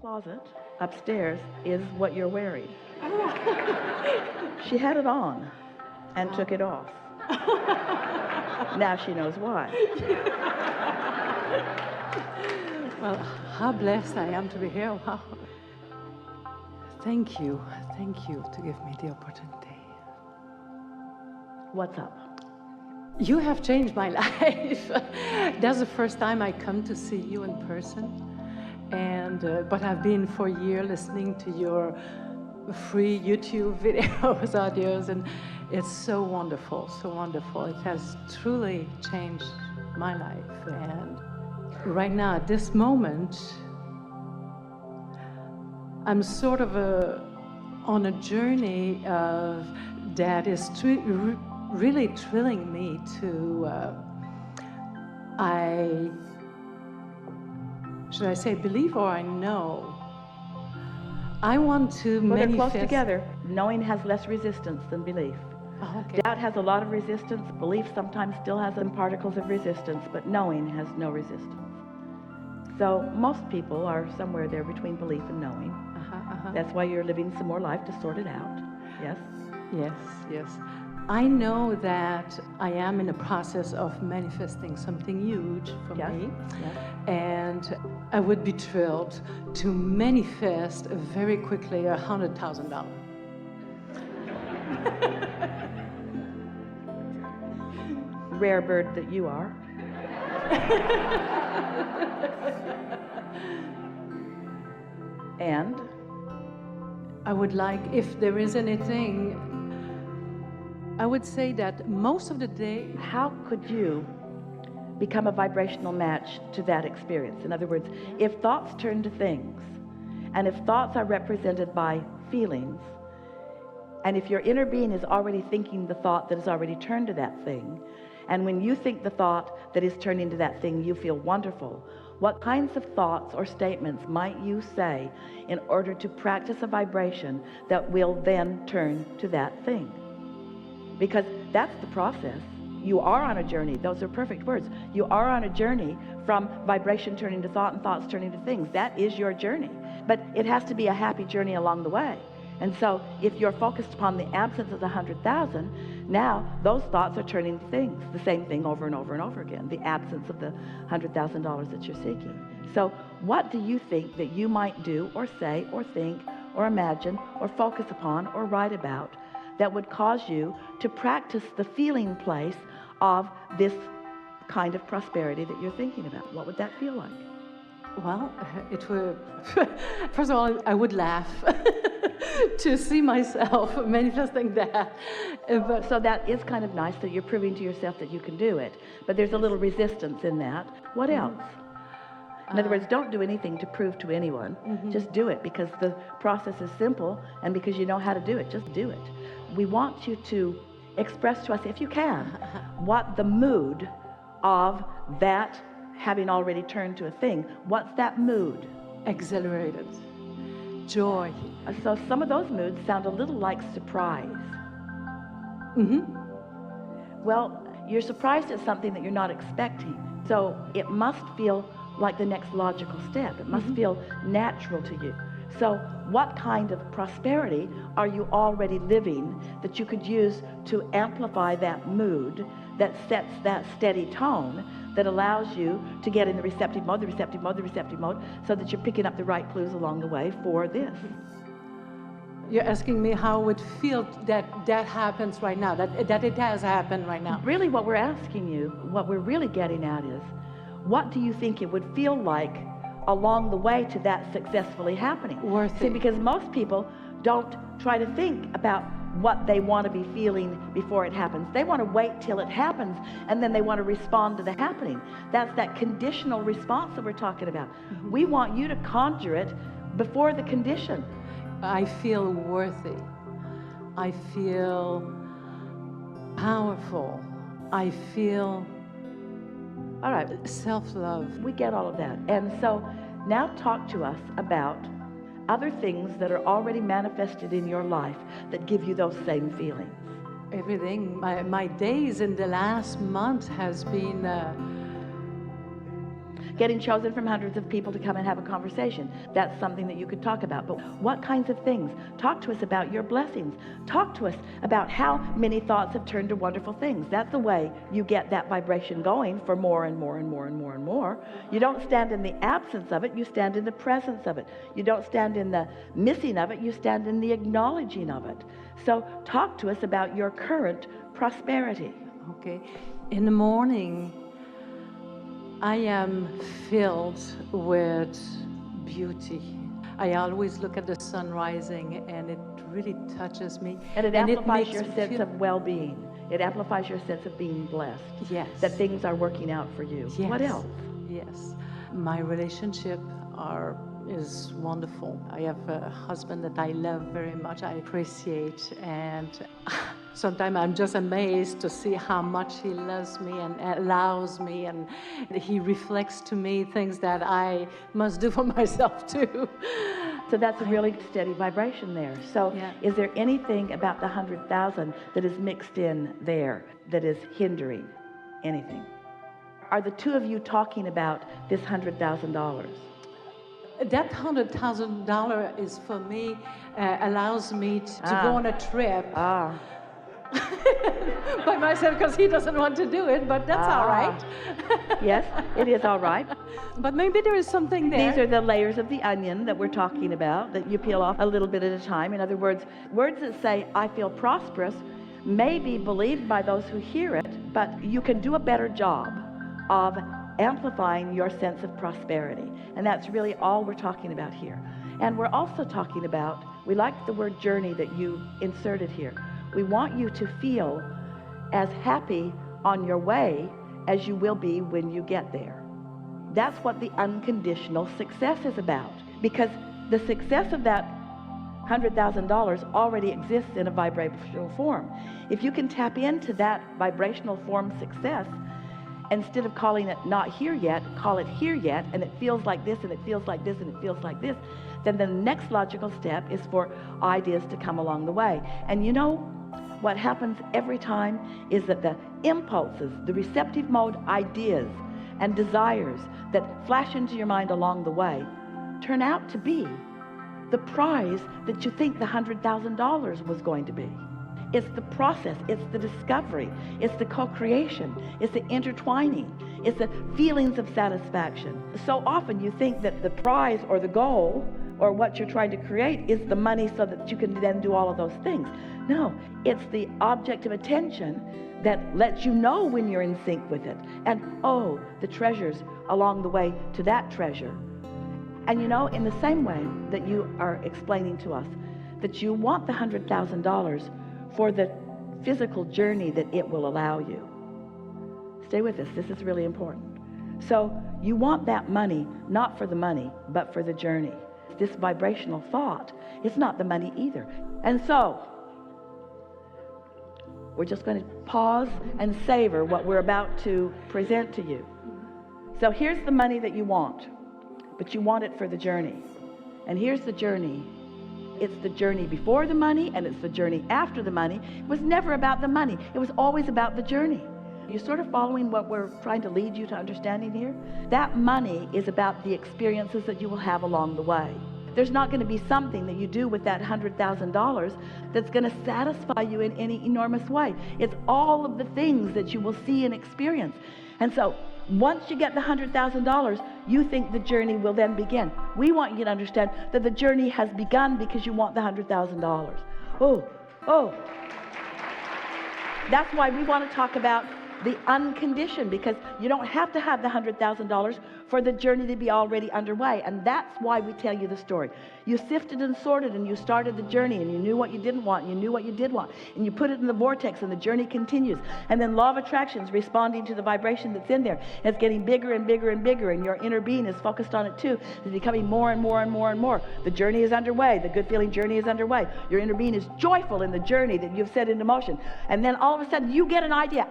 closet upstairs is what you're wearing. She had it on and took it off. Now she knows why. Well, how blessed I am to be here. Wow. Thank you to give me the opportunity. What's up? You have changed my life. That's the first time I come to see you in person. And but I've been for a year listening to your free YouTube videos, audios, and it's so wonderful, so wonderful. It has truly changed my life. And right now, at this moment, I'm sort of on a journey that is really thrilling me to, should I say believe or I know? I want to Well, they're manifest. close together. Knowing has less resistance than belief. Oh, okay. Doubt has a lot of resistance. Belief sometimes still has some particles of resistance, but knowing has no resistance. So most people are somewhere there between belief and knowing. That's why you're living some more life to sort it out. Yes? Yes. I know that I am in the process of manifesting something huge for me. Yes. And I would be thrilled to manifest very quickly $100,000. Rare bird that you are. And I would like, if there is anything, I would say that most of the day. how could you become a vibrational match to that experience? In other words, if thoughts turn to things, and if thoughts are represented by feelings, and if your inner being is already thinking the thought that is already turned to that thing, and when you think the thought that is turned into that thing, you feel wonderful, what kinds of thoughts or statements might you say in order to practice a vibration that will then turn to that thing? Because that's the process. You are on a journey. Those are perfect words. You are on a journey from vibration turning to thought and thoughts turning to things. That is your journey. But it has to be a happy journey along the way. And so if you're focused upon the absence of the 100,000, now those thoughts are turning to things, the same thing over and over and over again, the absence of the $100,000 that you're seeking. So what do you think that you might do or say or think or imagine or focus upon or write about that would cause you to practice the feeling place of this kind of prosperity that you're thinking about? What would that feel like? Well, it would, first of all, I would laugh to see myself manifesting that. But So that is kind of nice that you're proving to yourself that you can do it. But there's a little resistance in that. What else? In other words, don't do anything to prove to anyone. Just do it because the process is simple and because you know how to do it. Just do it. We want you to express to us, if you can, what the mood of that having already turned to a thing, what's that mood? exhilarated, joy. So some of those moods sound a little like surprise. Well, you're surprised at something that you're not expecting. So it must feel like the next logical step. It must feel natural to you. So what kind of prosperity are you already living that you could use to amplify that mood that sets that steady tone that allows you to get in the receptive mode, so that you're picking up the right clues along the way for this? You're asking me how it would feel that happens right now, that it has happened right now. Really what we're asking you, what we're really getting at is, what do you think it would feel like along the way to that successfully happening? Worth See, it. because most people don't try to think about what they want to be feeling before it happens. They want to wait till it happens, and then they want to respond to the happening. That's that conditional response that we're talking about. We want you to conjure it before the condition. I feel worthy. I feel powerful. I feel All right, self-love. we get all of that. And so now talk to us about other things that are already manifested in your life that give you those same feelings. Everything. My days in the last month has been getting chosen from hundreds of people to come and have a conversation. That's something that you could talk about. But what kinds of things? Talk to us about your blessings. Talk to us about how many thoughts have turned to wonderful things. That's the way you get that vibration going for more and more and more and more and more. You don't stand in the absence of it, you stand in the presence of it. You don't stand in the missing of it, you stand in the acknowledging of it. So talk to us about your current prosperity. Okay. In the morning, I am filled with beauty. I always look at the sun rising, and it really touches me. And it amplifies your makes me sense feel- of well-being. It amplifies your sense of being blessed. Yes. That things are working out for you. Yes. What else? Yes. My relationship is wonderful. I have a husband that I love very much, I appreciate, and sometimes I'm just amazed to see how much he loves me and allows me, and he reflects to me things that I must do for myself too. So that's a really steady vibration there. So Yeah. is there anything about the 100,000 that is mixed in there that is hindering anything? Are the two of you talking about this $100,000? That $100,000 is for me, allows me to go on a trip by myself, because he doesn't want to do it, but that's all right. Yes, it is all right. But maybe there is something there. These are the layers of the onion that we're talking about, that you peel off a little bit at a time. In other words, words that say, I feel prosperous, may be believed by those who hear it, but you can do a better job of amplifying your sense of prosperity. And that's really all we're talking about here. And we're also talking about, we like the word journey that you inserted here. We want you to feel as happy on your way as you will be when you get there. That's what the unconditional success is about. Because the success of that $100,000 already exists in a vibrational form. If you can tap into that vibrational form success, instead of calling it not here yet, call it here yet, and it feels like this, and it feels like this, and it feels like this, then the next logical step is for ideas to come along the way. And you know what happens every time is that the impulses, the receptive mode ideas and desires that flash into your mind along the way turn out to be the prize that you think the $100,000 was going to be. It's the process, it's the discovery, it's the co-creation, it's the intertwining, it's the feelings of satisfaction. So often you think that the prize or the goal or what you're trying to create is the money so that you can then do all of those things. No, it's the object of attention that lets you know when you're in sync with it. And oh, the treasures along the way to that treasure. And you know, in the same way that you are explaining to us that you want the $100,000 for the physical journey that it will allow you. Stay with us, this is really important. So you want that money, not for the money, but for the journey. This vibrational thought, it's not the money either. And so, we're just going to pause and savor what we're about to present to you. So here's the money that you want, but you want it for the journey. And here's the journey. It's the journey before the money, and it's the journey after the money. It was never about the money. It was always about the journey. You sort of following what we're trying to lead you to understanding here? That money is about the experiences that you will have along the way. There's not going to be something that you do with that $100,000 that's going to satisfy you in any enormous way. It's all of the things that you will see and experience. And so once you get the $100,000, you think the journey will then begin. We want you to understand that the journey has begun because you want the $100,000. Oh. That's why we want to talk about the unconditioned, because you don't have to have the $100,000 for the journey to be already underway. And that's why we tell you the story. You sifted and sorted, and you started the journey, and you knew what you didn't want, and you knew what you did want, and you put it in the vortex, and the journey continues. And then law of attraction is responding to the vibration that's in there. And it's getting bigger and bigger and bigger, and your inner being is focused on it too. It's becoming more and more and more and more. The journey is underway. The good feeling journey is underway. Your inner being is joyful in the journey that you've set into motion. And then all of a sudden you get an idea.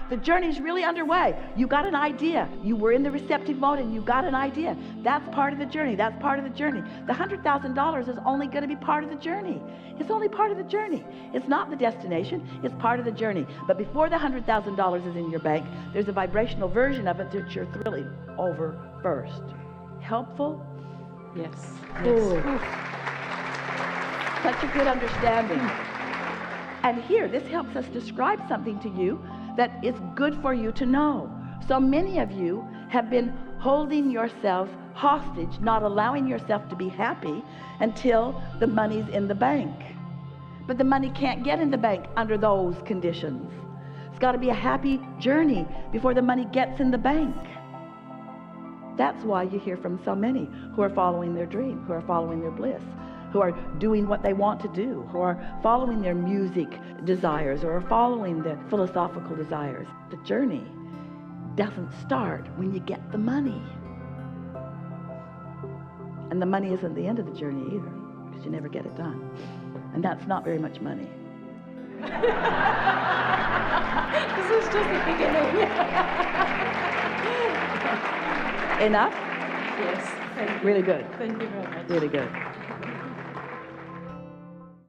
The journey is really underway. You got an idea. You were in the receptive mode out and you got an idea. That's part of the journey. That's part of the journey. The $100,000 is only going to be part of the journey. It's only part of the journey. It's not the destination. It's part of the journey. But before the $100,000 is in your bank, there's a vibrational version of it that you're thrilling over first. Helpful? Yes. Ooh. Such a good understanding. And here, this helps us describe something to you that is good for you to know. So many of you have been holding yourselves hostage, not allowing yourself to be happy until the money's in the bank. But the money can't get in the bank under those conditions. It's got to be a happy journey before the money gets in the bank. That's why you hear from so many who are following their dream, who are following their bliss, who are doing what they want to do, who are following their music desires or are following their philosophical desires. The journey doesn't start when you get the money. And the money isn't the end of the journey either, because you never get it done. And that's not very much money. This is just the beginning. Enough? Yes. Thank you. Really good. Thank you very much. Really good.